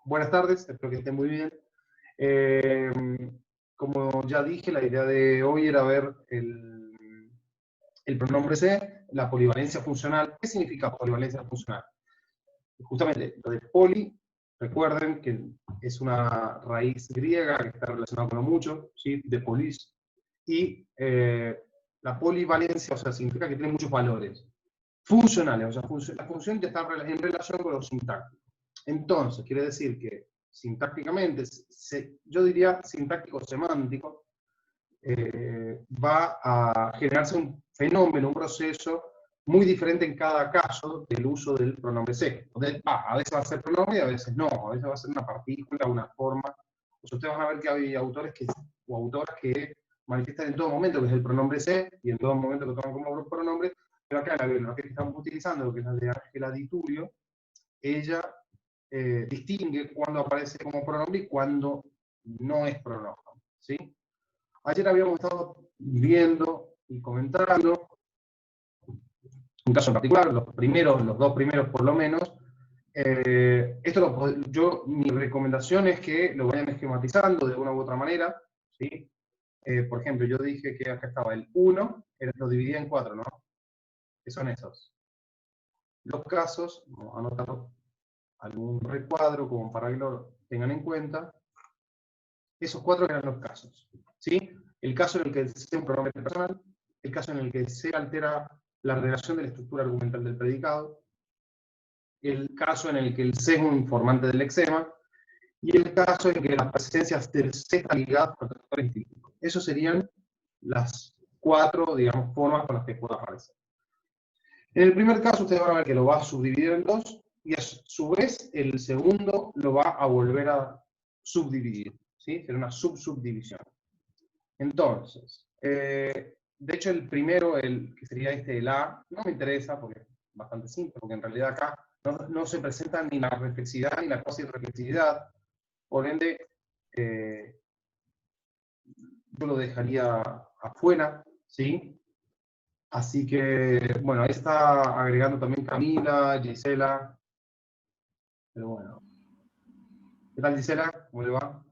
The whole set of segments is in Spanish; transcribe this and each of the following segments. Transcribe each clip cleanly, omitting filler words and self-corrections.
Buenas tardes, espero que estén muy bien. Eh, Como ya dije, la idea de hoy era ver el pronombre se, la polivalencia funcional. ¿Qué significa polivalencia funcional? Justamente, lo de poli, recuerden que es una raíz griega que está relacionada con lo mucho, ¿sí? De polis, y la polivalencia, o sea, significa que tiene muchos valores funcionales, o sea, la función está en relación con lo sintáctico. Entonces, quiere decir que sintácticamente, yo diría sintáctico-semántico, va a generarse un fenómeno, un proceso muy diferente en cada caso del uso del pronombre se. A veces va a ser pronombre y a veces no, a veces va a ser una partícula, una forma. Pues ustedes van a ver que hay autores o autoras que manifiestan en todo momento que es el pronombre se y en todo momento lo toman como pronombre, pero acá en la bibliografía que estamos utilizando, que es la de Ángela Di Tulio, ella distingue cuando aparece como pronombre y cuando no es pronombre, ¿sí? Ayer habíamos estado viendo y comentando un caso en particular, los dos primeros por lo menos. Mi recomendación es que lo vayan esquematizando de una u otra manera, ¿sí? Por ejemplo, yo dije que acá estaba el 1, lo dividía en 4, ¿no? Que son esos. Los casos, vamos a anotar algún recuadro como para que lo tengan en cuenta. Esos 4 eran los casos, ¿sí? El caso en el que sea un pronombre personal, el caso en el que se altera la relación de la estructura argumental del predicado, el caso en el que el se es un informante del lexema, y el caso en que las presencias del se están ligadas a factores distintos. Esos serían las 4, digamos, formas con las que puede aparecer. En el primer caso, ustedes van a ver que lo va a subdividir en 2, y a su vez, el segundo lo va a volver a subdividir, ¿sí? Será una subdivisión. Entonces, de hecho el primero, que sería el A, no me interesa porque es bastante simple, porque en realidad acá no se presenta ni la reflexividad ni la cuasi-reflexividad, por ende, yo lo dejaría afuera, ¿sí? Así que, bueno, ahí está agregando también Camila, Gisela, pero bueno. ¿Qué tal Gisela? ¿Cómo le va?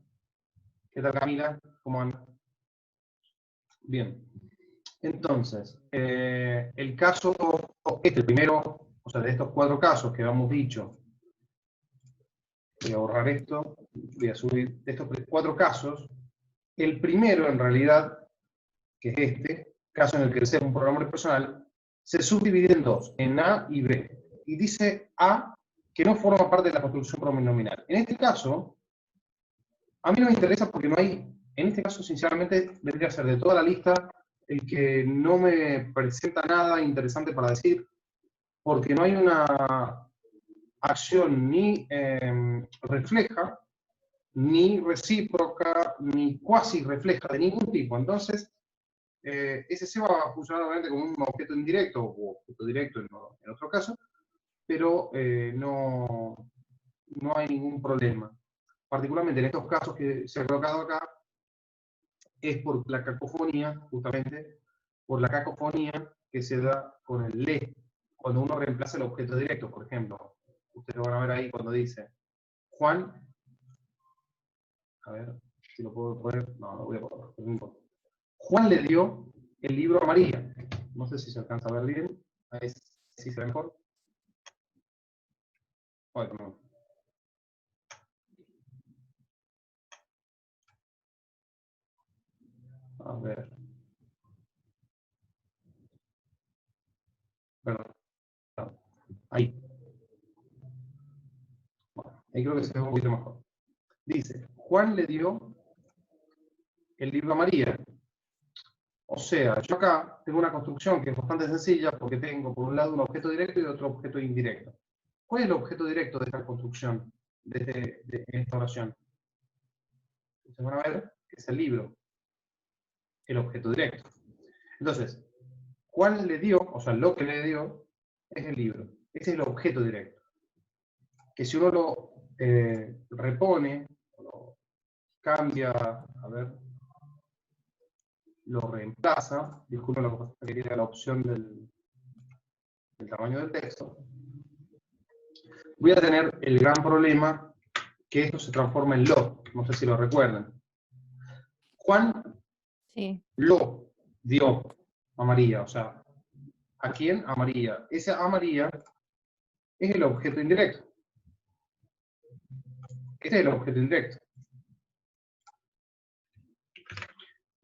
¿Qué tal Camila? ¿Cómo anda? Bien. Entonces, el caso, el primero, o sea, de estos 4 casos que habíamos dicho, voy a borrar esto, voy a subir estos 4 casos, el primero en realidad, que es este, caso en el que el ser un pronombre personal, se subdivide en 2, en A y B, y dice A que no forma parte de la construcción pronominal. En este caso, a mí no me interesa porque no hay, en este caso, sinceramente, debería ser de toda la lista el que no me presenta nada interesante para decir, porque no hay una acción ni refleja, ni recíproca, ni cuasi refleja de ningún tipo. Entonces, ese se va a funcionar obviamente como un objeto indirecto, o objeto directo en otro caso, pero no hay ningún problema. Particularmente en estos casos que se ha colocado acá, es por la cacofonía, justamente, por la cacofonía que se da con el le, cuando uno reemplaza el objeto directo, por ejemplo. Ustedes lo van a ver ahí cuando dice Juan, a ver si lo puedo poner, no lo voy a poner, no importa. Juan le dio el libro a María. No sé si se alcanza a ver bien, ahí sí se ve mejor. Ay, perdón. A ver. Perdón. Ahí. Bueno, ahí creo que se ve un poquito mejor. Dice, Juan le dio el libro a María. O sea, yo acá tengo una construcción que es bastante sencilla porque tengo por un lado un objeto directo y otro objeto indirecto. ¿Cuál es el objeto directo de esta construcción, de esta oración? Ustedes van a ver que es el libro, el objeto directo. Entonces, Juan le dio, o sea, lo que le dio, es el libro. Ese es el objeto directo. Que si uno lo repone, lo cambia, a ver, lo reemplaza, disculpen lo que pasa, que quería la opción del tamaño del texto, voy a tener el gran problema que esto se transforma en lo. No sé si lo recuerdan. Juan Sí. lo dio a María, o sea, ¿a quién? A María. Ese a María es el objeto indirecto. Este es el objeto indirecto.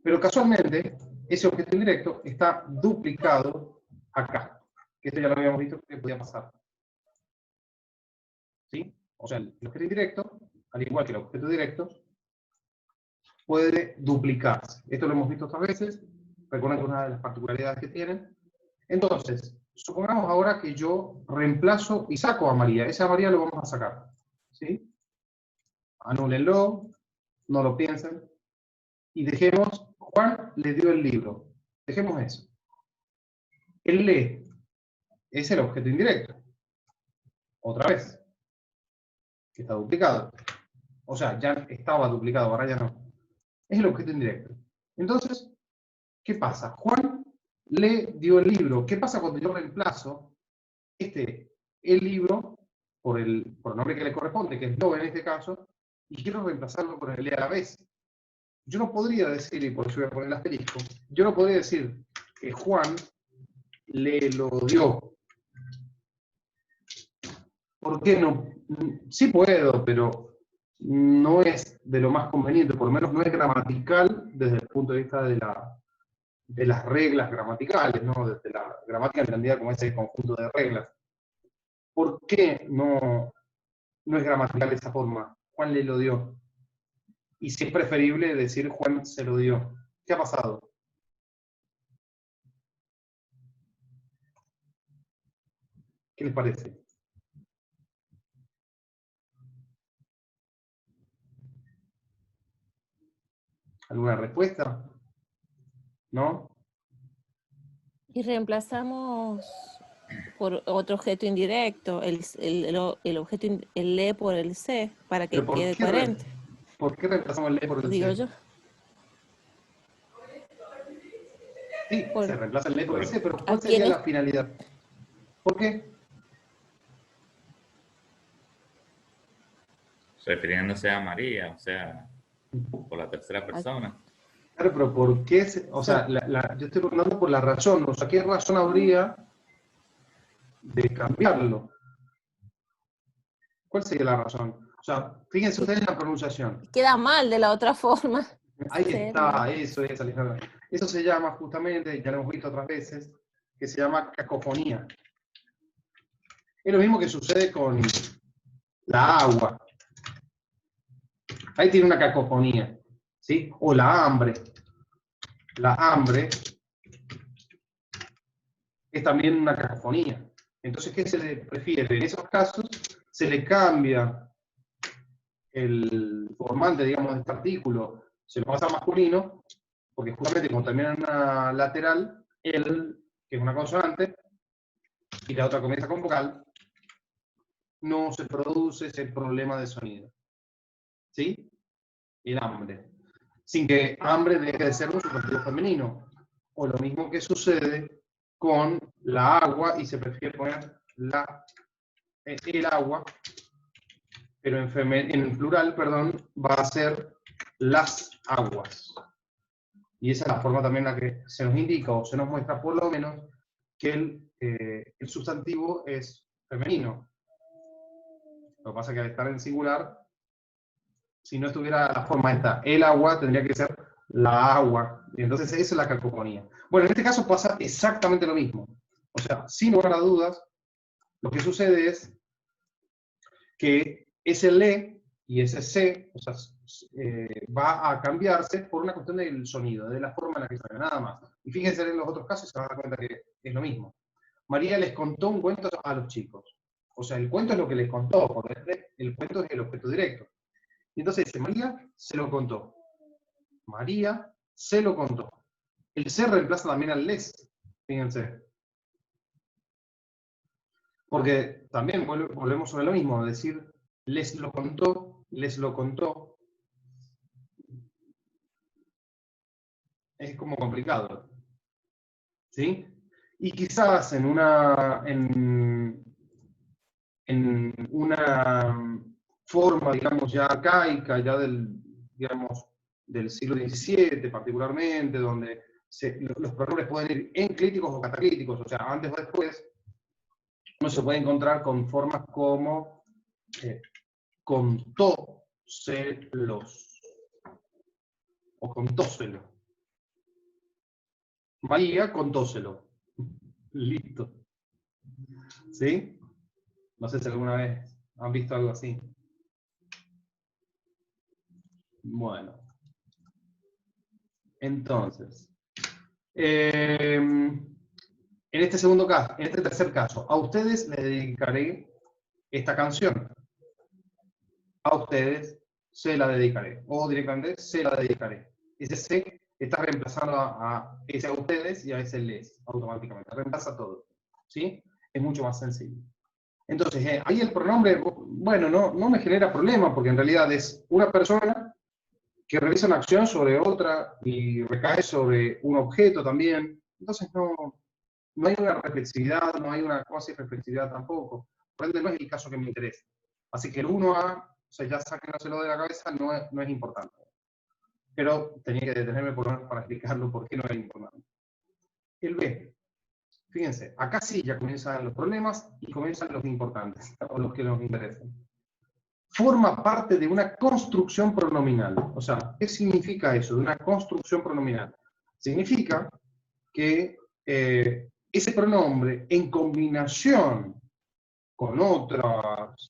Pero casualmente, ese objeto indirecto está duplicado acá. Que esto ya lo habíamos visto que podía pasar. ¿Sí? O sea, el objeto indirecto, al igual que el objeto directo, puede duplicarse. Esto lo hemos visto otras veces. Recuerden que es una de las particularidades que tienen. Entonces, supongamos ahora que yo reemplazo y saco a María. Ese a María lo vamos a sacar. ¿Sí? Anúlenlo, no lo piensen. Y dejemos, Juan le dio el libro. Dejemos eso. El lee es el objeto indirecto. Otra vez. Que está duplicado. O sea, ya estaba duplicado, ahora ya no. Es el objeto indirecto. Entonces, ¿qué pasa? Juan le dio el libro. ¿Qué pasa cuando yo reemplazo el libro por el nombre que le corresponde, que es lo en este caso, y quiero reemplazarlo por el lee a la vez? Yo no podría decir, y por eso voy a poner el asterisco, yo no podría decir que Juan le lo dio. ¿Por qué no? Sí puedo, pero no es de lo más conveniente, por lo menos no es gramatical desde el punto de vista de las reglas gramaticales, ¿no? Desde la gramática entendida como ese conjunto de reglas. ¿Por qué no es gramatical de esa forma? Juan le lo dio. Y si es preferible decir Juan se lo dio. ¿Qué ha pasado? ¿Qué les parece? ¿Alguna respuesta? ¿No? Y reemplazamos por otro objeto indirecto, el objeto, el le por el se, para que ¿Pero quede coherente. por qué reemplazamos el le por el Digo se? yo. Sí, se Por, reemplaza el le por el se, pero ¿cuál aquí en sería la este, finalidad? ¿Por qué? Refiriéndose a María, o sea, por la tercera persona. Claro, pero ¿por qué? O sea, yo estoy preguntando por la razón. O sea, ¿qué razón habría de cambiarlo? ¿Cuál sería la razón? O sea, fíjense ustedes en la pronunciación. queda mal de la otra forma. Ahí Serlo. está, eso es, Alejandra. Eso se llama justamente, ya lo hemos visto otras veces, que se llama cacofonía. Es lo mismo que sucede con la agua. Ahí tiene una cacofonía, ¿sí? O la hambre. La hambre es también una cacofonía. Entonces, ¿qué se le prefiere? En esos casos, se le cambia el formante, digamos, de este artículo, se lo pasa a masculino, porque justamente como termina en una lateral, el, que es una consonante, y la otra comienza con vocal, no se produce ese problema de sonido. ¿Sí? El hambre. Sin que hambre deje de ser un sustantivo femenino. O lo mismo que sucede con la agua, y se prefiere poner el agua, pero en plural, perdón, va a ser las aguas. Y esa es la forma también en la que se nos indica, o se nos muestra por lo menos, que el sustantivo es femenino. Lo que pasa es que al estar en singular, si no estuviera la forma esta, el agua, tendría que ser la agua. Y entonces esa es la cacofonía. Bueno, en este caso pasa exactamente lo mismo. O sea, sin lugar a dudas, lo que sucede es que ese le y ese se, o sea, va a cambiarse por una cuestión del sonido, de la forma en la que sale, nada más. Y fíjense en los otros casos y se van a dar cuenta que es lo mismo. María les contó un cuento a los chicos. O sea, el cuento es lo que les contó, porque el cuento es el objeto directo. Y entonces dice, María se lo contó. María se lo contó. El se reemplaza también al les, fíjense. Porque también volvemos sobre lo mismo, decir les lo contó, es como complicado. ¿Sí? Y quizás en una forma, digamos, ya arcaica, ya digamos, del siglo XVII particularmente, donde los pronombres pueden ir enclíticos o cataclíticos, o sea, antes o después, uno se puede encontrar con formas como contóselos o contóselo. María contóselo. Listo. ¿Sí? No sé si alguna vez han visto algo así. Bueno. Entonces, en este segundo caso, en este tercer caso, a ustedes les dedicaré esta canción. A ustedes se la dedicaré. O directamente se la dedicaré. Ese se está reemplazando a ese a ustedes y a ese les automáticamente. Reemplaza todo. ¿Sí? Es mucho más sencillo. Entonces, ahí el pronombre, bueno, no me genera problema porque en realidad es una persona que realiza una acción sobre otra y recae sobre un objeto también. Entonces no hay una reflexividad, no hay una cuasi reflexividad tampoco. Por ende, no es el caso que me interesa. Así que el 1A, o sea, ya sáquenselo de la cabeza, no es importante. Pero tenía que detenerme por lo menos para explicarlo por qué no es importante. El B. Fíjense, acá sí ya comienzan los problemas y comienzan los importantes, o los que nos interesan. Forma parte de una construcción pronominal. O sea, ¿qué significa eso de una construcción pronominal? Significa que ese pronombre, en combinación con otros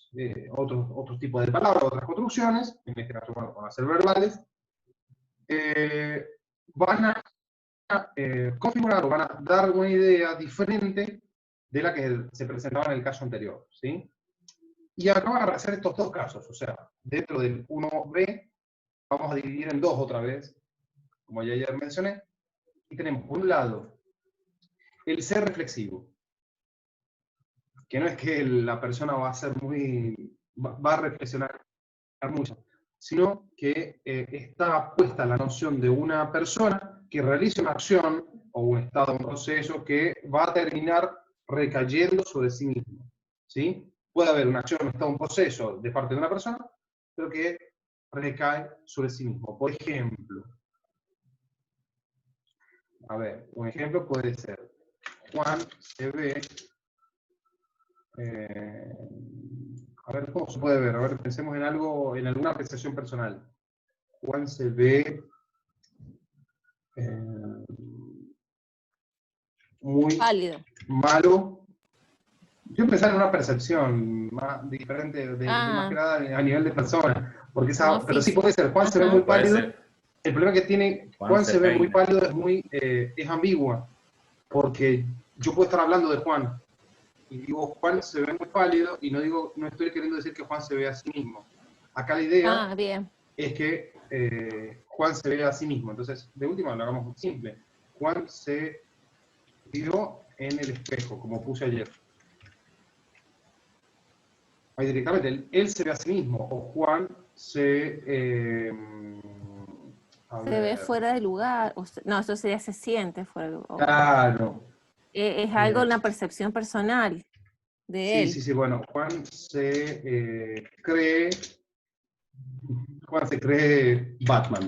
tipos de palabras, otras construcciones, en este caso, bueno, van a ser verbales, van a configurar o van a dar una idea diferente de la que se presentaba en el caso anterior, ¿sí? Y acá van a aparecer estos dos casos, o sea, dentro del 1B vamos a dividir en dos otra vez, como ya ayer mencioné, y tenemos por un lado el ser reflexivo, que no es que la persona va a reflexionar mucho, sino que está puesta la noción de una persona que realiza una acción o un estado, un proceso que va a terminar recayendo sobre sí mismo, ¿sí? Puede haber una acción, un estado, un proceso de parte de una persona, pero que recae sobre sí mismo. Por ejemplo, a ver, un ejemplo puede ser, Juan se ve, a ver, ¿cómo se puede ver? A ver, pensemos en algo, en alguna apreciación personal. Juan se ve muy Pálido. malo. Yo pensaba en una percepción más diferente, más que nada a nivel de persona. Porque pero sí puede ser, Juan se ve muy pálido. El problema que tiene Juan se ve muy pálido es ambigua. Porque yo puedo estar hablando de Juan y digo Juan se ve muy pálido y no estoy queriendo decir que Juan se ve a sí mismo. Acá la idea es que Juan se ve a sí mismo. Entonces, de última lo hagamos muy simple. Juan se vio en el espejo, como puse ayer. Ahí directamente, él se ve a sí mismo, o Juan se ve fuera de lugar, no, eso sería se siente fuera de lugar. Claro. Es algo, una percepción personal de él. Sí, bueno, Juan se cree Batman.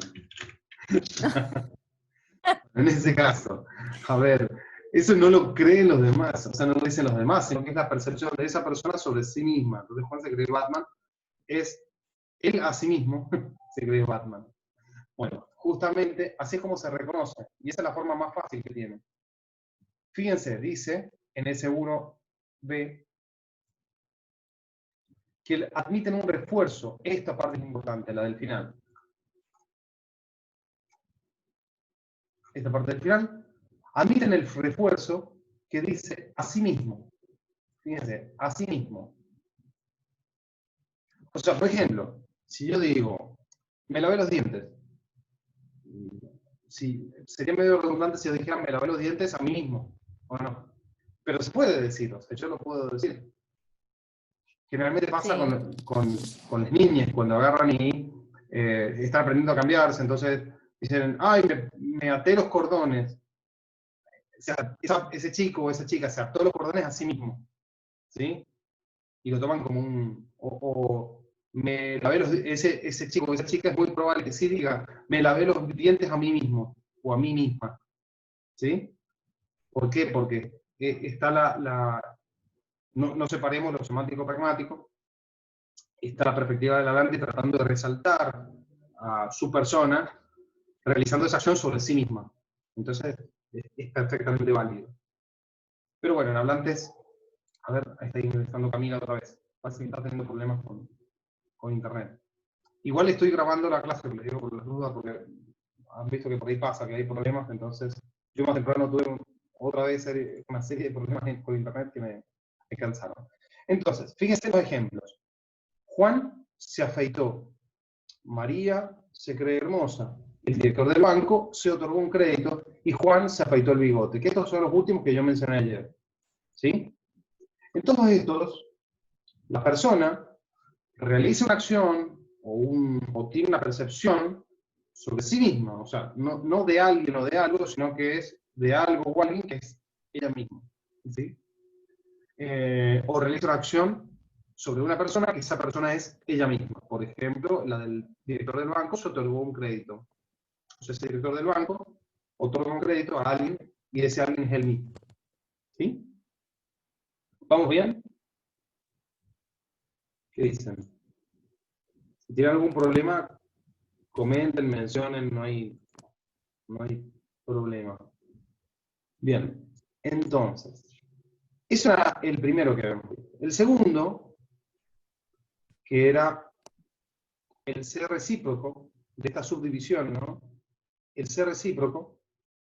En ese caso, a ver, eso no lo creen los demás, o sea, no lo dicen los demás, sino que es la percepción de esa persona sobre sí misma. Entonces Juan se cree Batman, es él a sí mismo se cree Batman. Bueno, justamente así es como se reconoce, y esa es la forma más fácil que tiene. Fíjense, dice en ese 1B que admiten un refuerzo. Esta parte es importante, la del final. Esta parte del final. Admiten el refuerzo que dice a sí mismo. Fíjense, a sí mismo. O sea, por ejemplo, si yo digo, me lavé los dientes. Sí, sería medio redundante si yo dijera, me lavé los dientes a mí mismo. ¿O no? Pero se puede decir, o sea, yo lo puedo decir. Generalmente pasa con las niñas, cuando agarran y están aprendiendo a cambiarse, entonces dicen, ay, me até los cordones. O sea, ese chico o esa chica se ató los cordones a sí mismo, ¿sí? Y lo toman como me lavé ese chico, esa chica es muy probable que sí diga, me lavé los dientes a mí mismo, o a mí misma. ¿Sí? ¿Por qué? Porque está no separemos lo semántico-pragmático, está la perspectiva del hablante tratando de resaltar a su persona, realizando esa acción sobre sí misma. Entonces, es perfectamente válido. Pero bueno, en hablantes, a ver, ahí está ingresando Camila otra vez. Parece que está teniendo problemas con internet. Igual estoy grabando la clase, les digo por las dudas, porque han visto que por ahí pasa, que hay problemas, entonces yo más temprano tuve otra vez una serie de problemas con internet que me cansaron. Entonces, fíjense los ejemplos. Juan se afeitó. María se cree hermosa. El director del banco se otorgó un crédito y Juan se afeitó el bigote. Que estos son los últimos que yo mencioné ayer. ¿Sí? En todos estos, la persona realiza una acción o tiene una percepción sobre sí misma, o sea, no de alguien o de algo, sino que es de algo o alguien que es ella misma. ¿Sí? O realiza una acción sobre una persona que esa persona es ella misma. Por ejemplo, la del director del banco se otorgó un crédito. Entonces, ese director del banco otorga un crédito a alguien y ese alguien es él mismo. ¿Sí? ¿Vamos bien? ¿Qué dicen? Si tienen algún problema, comenten, mencionen, no hay problema. Bien, entonces, ese era el primero que vemos. El segundo, que era el ser recíproco de esta subdivisión, ¿no? El ser recíproco,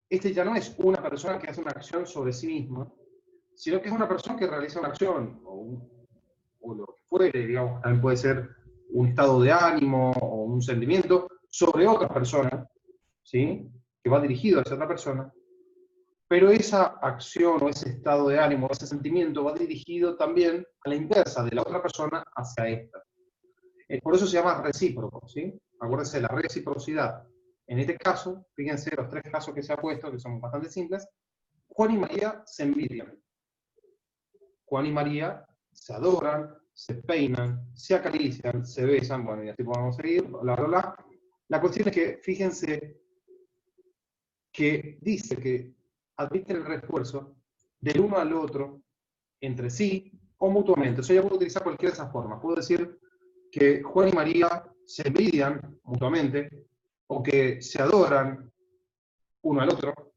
este ya no es una persona que hace una acción sobre sí misma, sino que es una persona que realiza una acción, o lo que fuere, digamos, también puede ser un estado de ánimo o un sentimiento sobre otra persona, ¿sí? Que va dirigido hacia otra persona, pero esa acción o ese estado de ánimo, ese sentimiento va dirigido también a la inversa de la otra persona hacia esta. Por eso se llama recíproco, ¿sí? Acuérdense de la reciprocidad. En este caso, fíjense los tres casos que se ha puesto, que son bastante simples. Juan y María se envidian. Juan y María se adoran, se peinan, se acarician, se besan, bueno, y así podemos seguir, bla, bla, bla. La cuestión es que, fíjense, que dice que admiten el refuerzo del uno al otro, entre sí o mutuamente. O sea, yo puedo utilizar cualquiera de esas formas. Puedo decir que Juan y María se envidian mutuamente, o que se adoran uno al otro,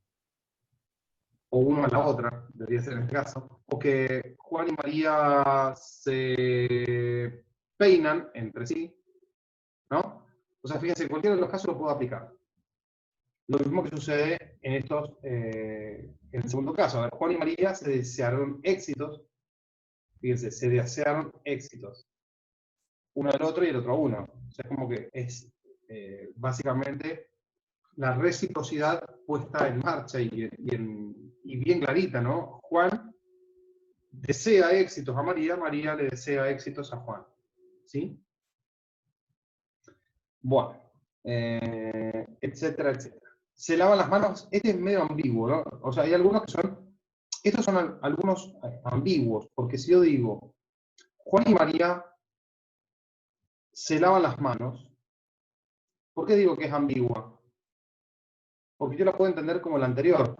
o uno a la otra, debería ser en este caso, o que Juan y María se peinan entre sí, ¿no? O sea, fíjense, en cualquiera de los casos lo puedo aplicar. Lo mismo que sucede en en el segundo caso. A ver, Juan y María se desearon éxitos, fíjense, se desearon éxitos, uno al otro y el otro a uno. O sea, es como que es básicamente la reciprocidad puesta en marcha y bien clarita, ¿no? Juan desea éxitos a María, María le desea éxitos a Juan. ¿Sí? Bueno, etcétera, etcétera. Se lavan las manos, este es medio ambiguo, ¿no? O sea, hay algunos que son, estos son algunos ambiguos, porque si yo digo, Juan y María se lavan las manos, ¿por qué digo que es ambigua? Porque yo la puedo entender como la anterior,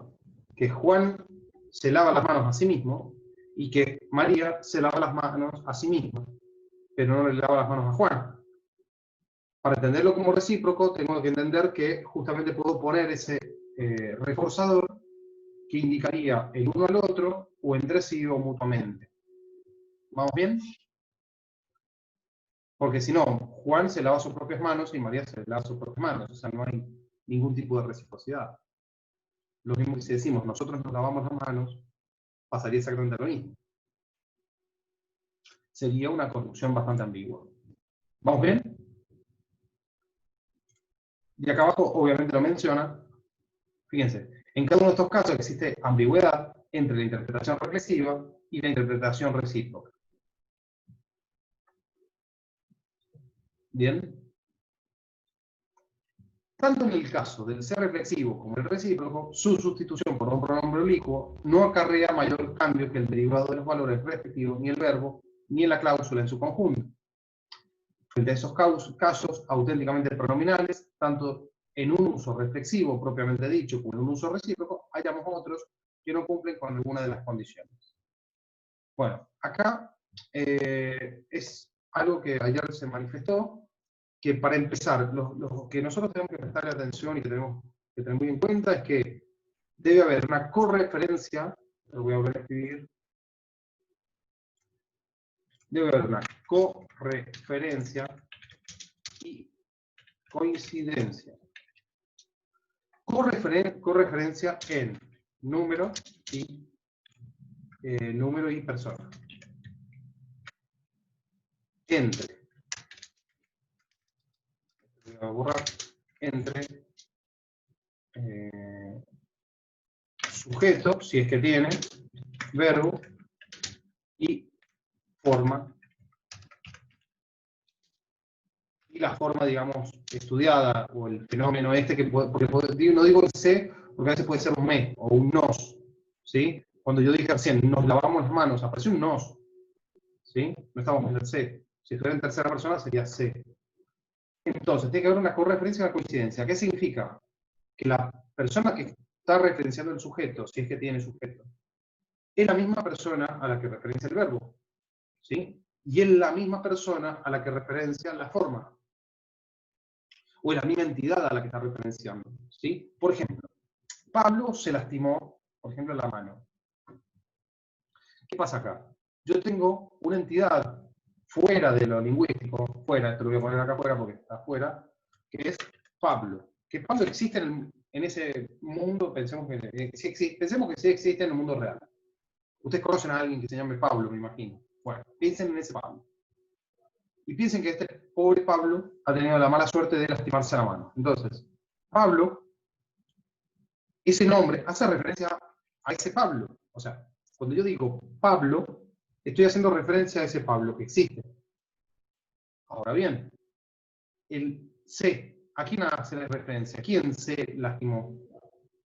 que Juan se lava las manos a sí mismo y que María se lava las manos a sí misma, pero no le lava las manos a Juan. Para entenderlo como recíproco, tengo que entender que justamente puedo poner ese reforzador que indicaría el uno al otro o entre sí o mutuamente. ¿Vamos bien? Porque si no, Juan se lava sus propias manos y María se lava sus propias manos. O sea, no hay ningún tipo de reciprocidad. Lo mismo que si decimos, nosotros nos lavamos las manos, pasaría exactamente lo mismo. Sería una conducción bastante ambigua. ¿Vamos bien? Y acá abajo, obviamente lo menciona. Fíjense, en cada uno de estos casos existe ambigüedad entre la interpretación reflexiva y la interpretación recíproca. ¿Bien? Tanto en el caso del ser reflexivo como el recíproco, su sustitución por un pronombre oblicuo no acarrea mayor cambio que el derivado de los valores respectivos, ni el verbo, ni en la cláusula en su conjunto. frente a esos casos auténticamente pronominales, tanto en un uso reflexivo propiamente dicho como en un uso recíproco, hayamos otros que no cumplen con alguna de las condiciones. Bueno, acá es algo que ayer se manifestó, que para empezar, lo que nosotros tenemos que prestar atención y que tenemos que tener muy en cuenta es que debe haber una correferencia, lo voy a volver a escribir, debe haber una correferencia y coincidencia. Correferencia en número y persona. Entre, voy a borrar, entre sujeto, si es que tiene, verbo y forma. Y la forma, digamos, estudiada, o el fenómeno este, porque no digo el se, porque a veces puede ser un me, o un nos, ¿sí? Cuando yo dije recién, nos lavamos las manos, apareció un nos, ¿sí? No estamos en el se. Si estuviera en tercera persona sería se. Entonces, tiene que haber una correferencia y una coincidencia. ¿Qué significa? Que la persona que está referenciando el sujeto, si es que tiene sujeto, es la misma persona a la que referencia el verbo, ¿sí? Y es la misma persona a la que referencia la forma. O es la misma entidad a la que está referenciando, ¿sí? Por ejemplo, Pablo se lastimó, por ejemplo, la mano. ¿Qué pasa acá? Yo tengo una entidad fuera de lo lingüístico, fuera, te lo voy a poner acá afuera porque está afuera, que es Pablo. Que Pablo existe en ese mundo, pensemos que sí existe en el mundo real. Ustedes conocen a alguien que se llame Pablo, me imagino. Bueno, piensen en ese Pablo. Y piensen que este pobre Pablo ha tenido la mala suerte de lastimarse la mano. Entonces, Pablo, ese nombre hace referencia a ese Pablo. O sea, cuando yo digo Pablo, estoy haciendo referencia a ese Pablo que existe. Ahora bien, el se, ¿a quién hace la referencia? ¿A quién se lastimó?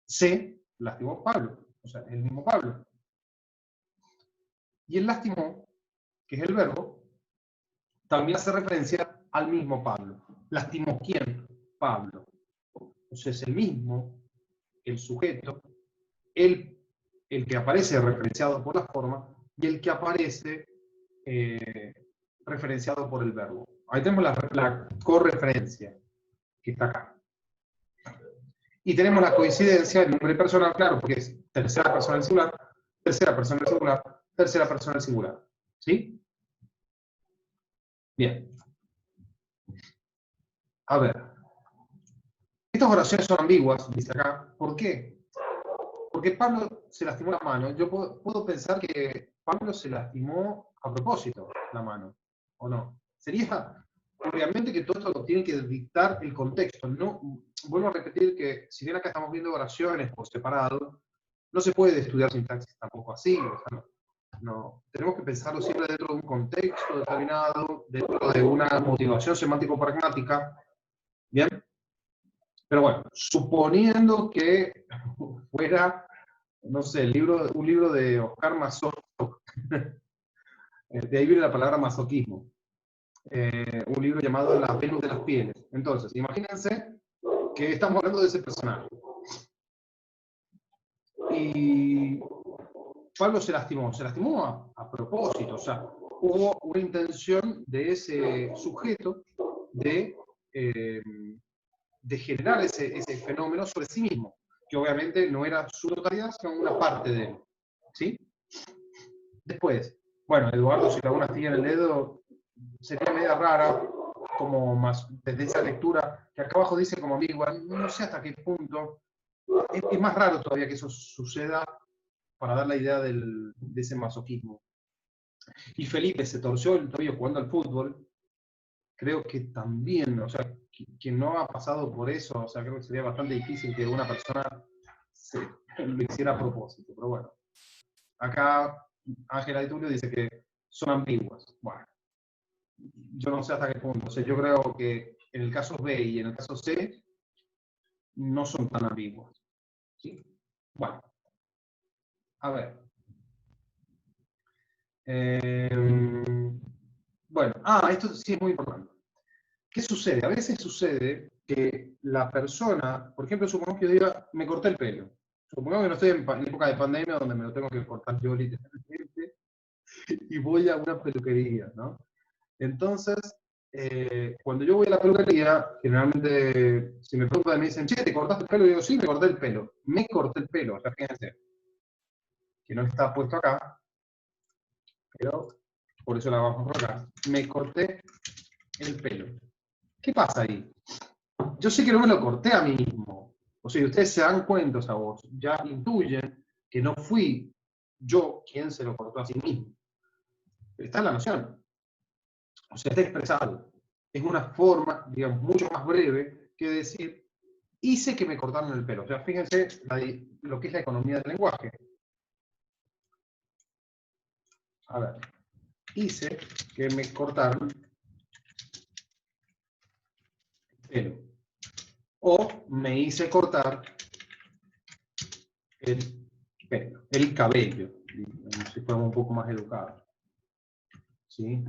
Se lastimó Pablo, o sea, el mismo Pablo. Y el lastimó, que es el verbo, también hace referencia al mismo Pablo. ¿Lastimó quién? Pablo. Entonces, el mismo, el sujeto, el que aparece referenciado por la forma y el que aparece referenciado por el verbo. Ahí tenemos la correferencia, que está acá. Y tenemos la coincidencia del nombre personal, claro, porque es tercera persona del singular, tercera persona del singular, tercera persona del singular. ¿Sí? Bien. A ver. Estas oraciones son ambiguas, dice acá. ¿Por qué? Porque Pablo se lastimó la mano. Yo puedo pensar que Pablo se lastimó a propósito la mano, ¿o no? Sería, obviamente que todo esto lo tiene que dictar el contexto. No, vuelvo a repetir que si bien acá estamos viendo oraciones por separado, no se puede estudiar sintaxis tampoco así. O sea, no. Tenemos que pensarlo siempre dentro de un contexto determinado, dentro de una motivación semántico-pragmática. ¿Bien? Pero bueno, suponiendo que fuera, no sé, un libro de Oscar Mazoc, de ahí viene la palabra masoquismo, un libro llamado La Venus de las Pieles. Entonces, imagínense que estamos hablando de ese personaje. Y Pablo se lastimó a propósito, o sea, hubo una intención de ese sujeto de generar ese fenómeno sobre sí mismo, que obviamente no era su totalidad, sino una parte de él. ¿Sí? Después, bueno, Eduardo, si alguna astilla en el dedo, sería media rara, como más desde esa lectura, que acá abajo dice como ambigua, no sé hasta qué punto, es más raro todavía que eso suceda para dar la idea de ese masoquismo. Y Felipe se torció el tobillo jugando al fútbol, creo que también, o sea, quien no ha pasado por eso, o sea, creo que sería bastante difícil que una persona lo hiciera a propósito, pero bueno. Acá Ángela y Tulio dice que son ambiguas. Bueno, yo no sé hasta qué punto. O sea, yo creo que en el caso B y en el caso C no son tan ambiguas. ¿Sí? Bueno, a ver. Bueno, esto sí es muy importante. ¿Qué sucede? A veces sucede que la persona, por ejemplo, supongamos que yo diga, me corté el pelo. Supongamos que no estoy en época de pandemia donde me lo tengo que cortar yo literalmente y voy a una peluquería, ¿no? Entonces, cuando yo voy a la peluquería, generalmente, si me preguntan, me dicen, che, ¿te cortaste el pelo? Y yo digo, sí, me corté el pelo. Me corté el pelo, o sea, fíjense, que no está puesto acá, pero por eso la vamos a colocar. Me corté el pelo. ¿Qué pasa ahí? Yo sé que no me lo corté a mí mismo. O sea, ustedes se dan cuenta, o sea, vos ya intuyen que no fui yo quien se lo cortó a sí mismo. Está en la noción. O sea, está expresado. Es una forma, digamos, mucho más breve que decir, hice que me cortaron el pelo. O sea, fíjense lo que es la economía del lenguaje. A ver, hice que me cortaron el pelo. O me hice cortar el pelo, el cabello. Si fuéramos un poco más educados. ¿Sí?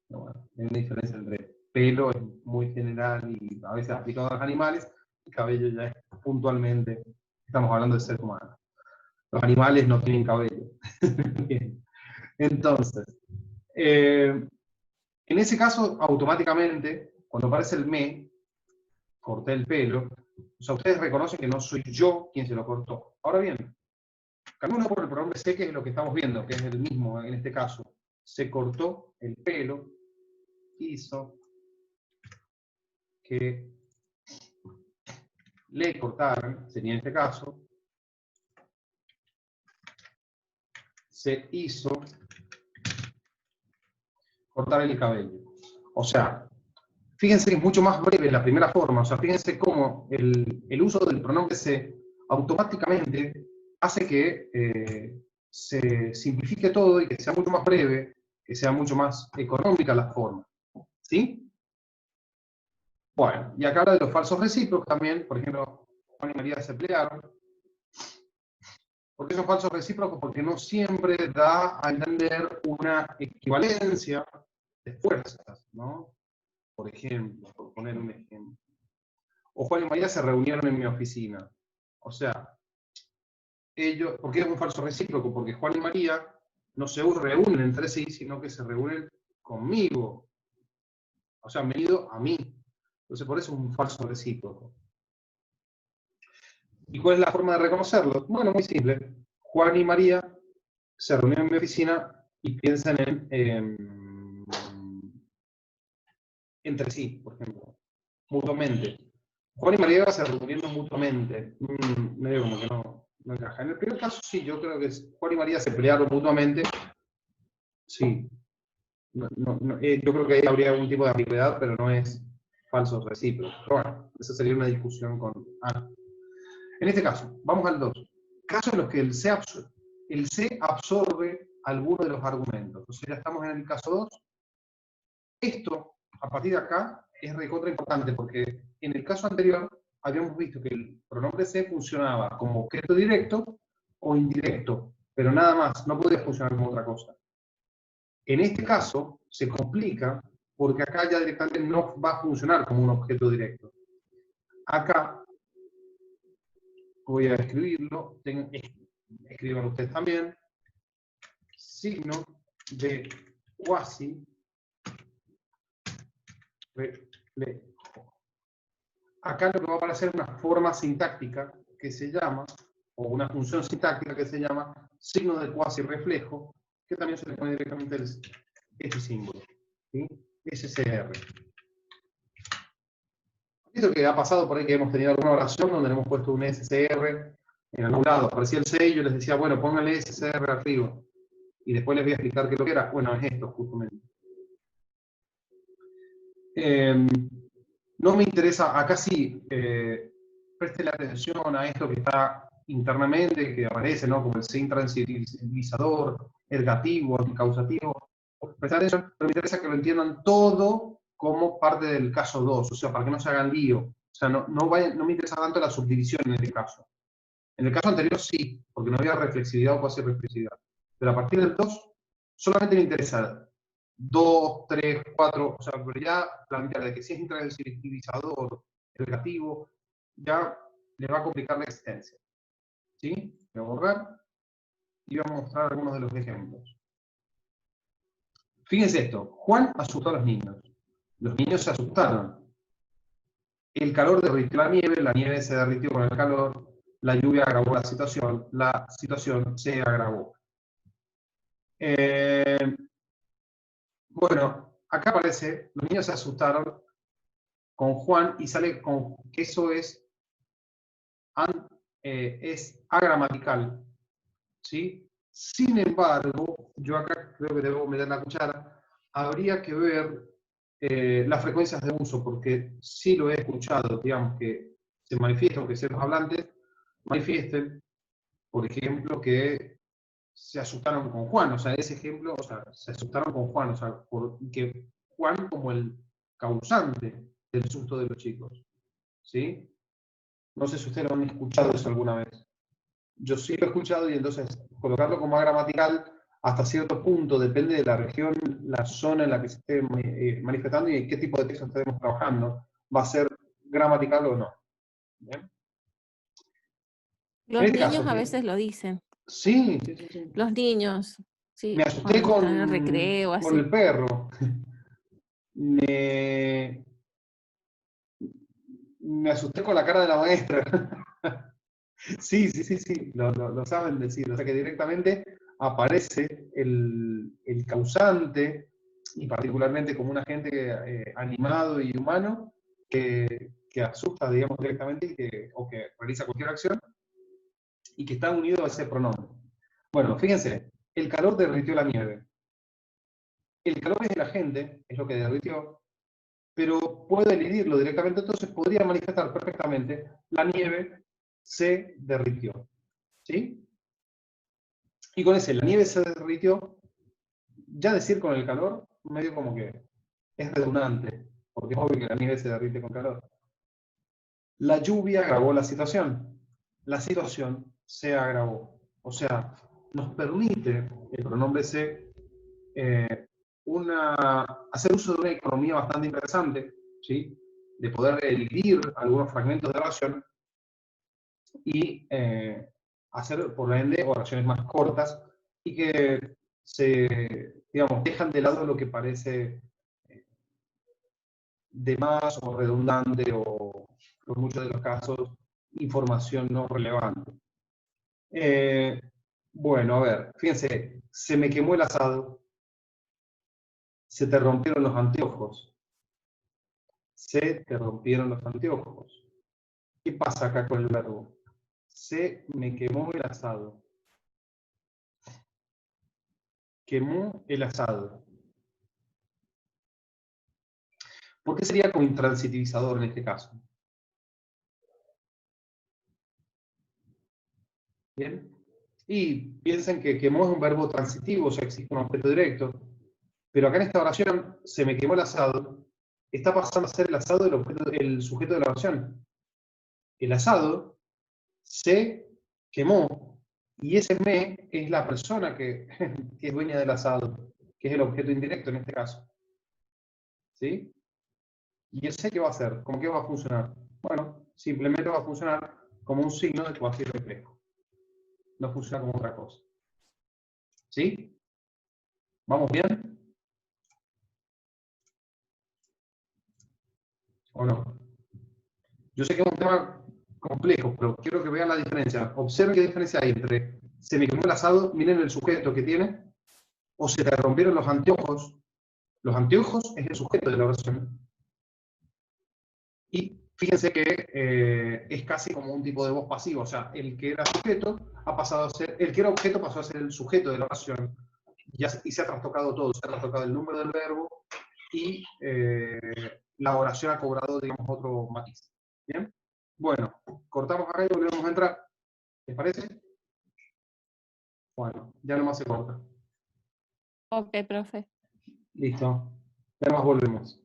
Bueno, hay una diferencia entre pelo, es muy general y a veces aplicado a los animales, y cabello ya es puntualmente, estamos hablando de seres humanos. Los animales no tienen cabello. Bien. Entonces, en ese caso, automáticamente, cuando aparece el me, corté el pelo, o sea, ustedes reconocen que no soy yo quien se lo cortó. Ahora bien, cambiamos por el pronombre se, que es lo que estamos viendo, que es el mismo en este caso. Se cortó el pelo, hizo que le cortaran, sería en este caso, se hizo cortar el cabello. O sea, fíjense que es mucho más breve la primera forma, o sea, fíjense cómo el uso del pronombre se automáticamente hace que se simplifique todo y que sea mucho más breve, que sea mucho más económica la forma. ¿Sí? Bueno, y acá habla de los falsos recíprocos también, por ejemplo, Juan y María se pelearon. ¿Por qué son falsos recíprocos? Porque no siempre da a entender una equivalencia de fuerzas, ¿no? Por ejemplo, por poner un ejemplo. O Juan y María se reunieron en mi oficina. O sea, ellos, ¿por qué es un falso recíproco? Porque Juan y María no se reúnen entre sí, sino que se reúnen conmigo. O sea, han venido a mí. Entonces, por eso es un falso recíproco. ¿Y cuál es la forma de reconocerlo? Bueno, muy simple. Juan y María se reunieron en mi oficina y piensan entre sí, por ejemplo, mutuamente. Juan y María se reunieron mutuamente. Medio como que no encaja. En el primer caso, sí, yo creo que Juan y María se pelearon mutuamente. Sí. Yo creo que ahí habría algún tipo de ambigüedad, pero no es falso recíproco. Pero bueno, esa sería una discusión con Ana. En este caso, vamos al 2. Casos en los que el C absorbe alguno de los argumentos. O sea, ya estamos en el caso 2. Esto, a partir de acá, es recontra importante porque en el caso anterior habíamos visto que el pronombre C funcionaba como objeto directo o indirecto, pero nada más, no podía funcionar como otra cosa. En este caso, se complica porque acá ya directamente no va a funcionar como un objeto directo. Acá voy a escribirlo, escriban ustedes también, signo de cuasi reflejo. Acá lo que va a aparecer es una forma sintáctica que se llama, o una función sintáctica que se llama signo de cuasi reflejo, que también se le pone directamente este símbolo, ¿sí? SCR. Esto que ha pasado por ahí que hemos tenido alguna oración donde le hemos puesto un SCR en algún lado, aparecía el C y yo les decía, bueno, pónganle SCR arriba. Y después les voy a explicar qué es lo que era. Bueno, es esto, justamente. No me interesa, acá sí, preste la atención a esto que está internamente, que aparece, ¿no? Como el C intransitivizador, ergativo, anticausativo. Presta atención, pero me interesa que lo entiendan todo como parte del caso 2, o sea, para que no se hagan lío. O sea, no me interesa tanto la subdivisión en este caso. En el caso anterior sí, porque no había reflexividad o cuasi reflexividad. Pero a partir del 2, solamente me interesa 2, 3, 4, o sea, pero ya plantear de que si entra el selectivizador, el negativo, ya le va a complicar la existencia. ¿Sí? Voy a borrar y voy a mostrar algunos de los ejemplos. Fíjense esto, Juan asustó a los niños. Los niños se asustaron. El calor derritió la nieve se derritió con el calor, la lluvia agravó la situación se agravó. Bueno, acá aparece, los niños se asustaron con Juan y sale con que eso es agramatical, ¿sí? Sin embargo, yo acá creo que debo meter la cuchara, habría que ver las frecuencias de uso, porque sí lo he escuchado, digamos, que se manifiestan, que los hablantes manifiesten, por ejemplo, que se asustaron con Juan, o sea, ese ejemplo, o sea, se asustaron con Juan, o sea, que Juan como el causante del susto de los chicos, ¿sí? No sé si ustedes lo han escuchado eso alguna vez. Yo sí lo he escuchado y entonces colocarlo como gramatical hasta cierto punto, depende de la región, la zona en la que se esté manifestando y en qué tipo de texto estemos trabajando, va a ser gramatical o no. ¿Bien? En Los este caso, niños a veces lo dicen. sí, sí, sí, sí. Los niños, Me sí, asusté cuando están en el recreo, con así. el perro. Me, me asusté con la cara de la maestra. Sí, sí, sí, sí, lo saben decir. O sea que directamente aparece el causante, y particularmente como un agente animado y humano, que asusta, digamos, directamente o que realiza cualquier acción, y que está unido a ese pronombre. Bueno, fíjense, el calor derritió la nieve. El calor es el agente, es lo que derritió, pero puedo elidirlo directamente, entonces podría manifestar perfectamente la nieve se derritió. ¿Sí? Y con ese, la nieve se derritió, ya decir con el calor, medio como que es redundante, porque es obvio que la nieve se derrite con calor. La lluvia agravó la situación se agravó. O sea, nos permite el pronombre se hacer uso de una economía bastante interesante, ¿sí? De poder elidir algunos fragmentos de oración y hacer, por ende, oraciones más cortas y que digamos, dejan de lado lo que parece de más o redundante o, en muchos de los casos, información no relevante. Bueno, a ver, fíjense, se me quemó el asado, se te rompieron los anteojos, se te rompieron los anteojos. ¿Qué pasa acá con el verbo? Se me quemó el asado. Quemó el asado. ¿Por qué sería como intransitivizador en este caso? ¿Bien? Y piensen que quemó es un verbo transitivo, o sea, existe un objeto directo. Pero acá en esta oración, se me quemó el asado, está pasando a ser el asado el sujeto de la oración. El asado se quemó, y ese me es la persona que es dueña del asado, que es el objeto indirecto en este caso. ¿Sí? ¿Y ese qué va a hacer? ¿Cómo que va a funcionar? Bueno, simplemente va a funcionar como un signo de cuasi reflejo. No funciona como otra cosa. ¿Sí? ¿Vamos bien? ¿O no? Yo sé que es un tema complejo, pero quiero que vean la diferencia. Observen qué diferencia hay entre se me quemó el asado, miren el sujeto que tiene, o se te rompieron los anteojos. Los anteojos es el sujeto de la oración. Y fíjense que es casi como un tipo de voz pasiva, o sea, el que era sujeto ha pasado a ser, el que era objeto pasó a ser el sujeto de la oración, y se ha trastocado todo, se ha trastocado el número del verbo, y la oración ha cobrado, digamos, otro matiz. ¿Bien? Bueno, cortamos acá y volvemos a entrar. ¿Les parece? Bueno, ya nomás se corta. Ok, profe. Listo. Ya nomás volvemos.